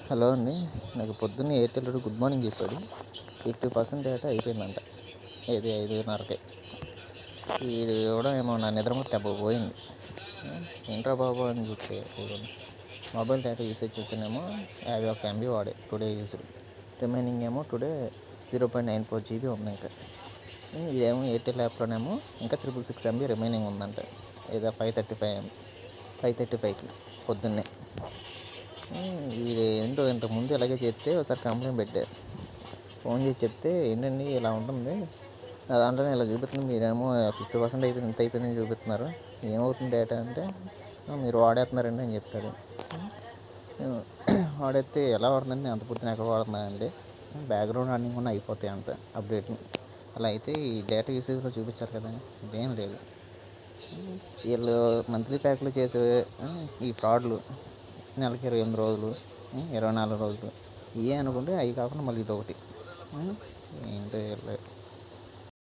Hello అండి. నాకు పొద్దున్నే ఎయిర్టెల్ గుడ్ మార్నింగ్ చెప్పాడు. 50% డేటా అయిపోయిందంట. ఏది 5:30కే. వీడు కూడా ఏమో నా నిద్రమత్తు దెబ్బ పోయింది. ఏంట్రా బాబు అని చూస్తే ఇదిగోండి, మొబైల్ డేటా యూసేజ్ చూస్తేనేమో 51 MB వాడే టుడే యూజ్డ్. రిమైనింగ్ ఏమో టుడే 0.94 GB ఉంది. ఇంకా ఇదేమో ఎయిర్టెల్ యాప్లోనేమో ఇంకా 666 MB రిమైనింగ్ ఉందంట. ఏదో 535కి పొద్దున్నే. వీడు ఏంటో ఇంతకుముందు ఇలాగే చేస్తే ఒకసారి కంప్లైంట్ పెట్టా. ఫోన్ చేసి చెప్తే ఏంటండి ఇలా ఉంటుంది, నా దాంట్లోనే ఇలా చూపిస్తుంది, మీరేమో 50% అయిపోయింది, ఇంత అయిపోయిందని చూపిస్తున్నారు, ఏమవుతుంది డేటా అంటే మీరు వాడేస్తున్నారండి అని చెప్తాడు. వాడేస్తే ఎలా వాడుతుందండి, అంత పొద్దున ఎక్కడ వాడుతున్నానండి, బ్యాక్గ్రౌండ్ రన్నింగ్ ఉన్న అయిపోతాయి అంట అప్డేట్. అలా అయితే ఈ డేటా యూసేజ్లో చూపించారు కదా, ఇదేం లేదు. వీళ్ళు మంత్లీ ప్యాక్లు చేసే ఈ ఫ్రాడ్లు నెలకి 28 రోజులు, 24 రోజులు ఇవే అనుకుంటే అవి కాకుండా మళ్ళీ ఇదొకటి. ఏంటో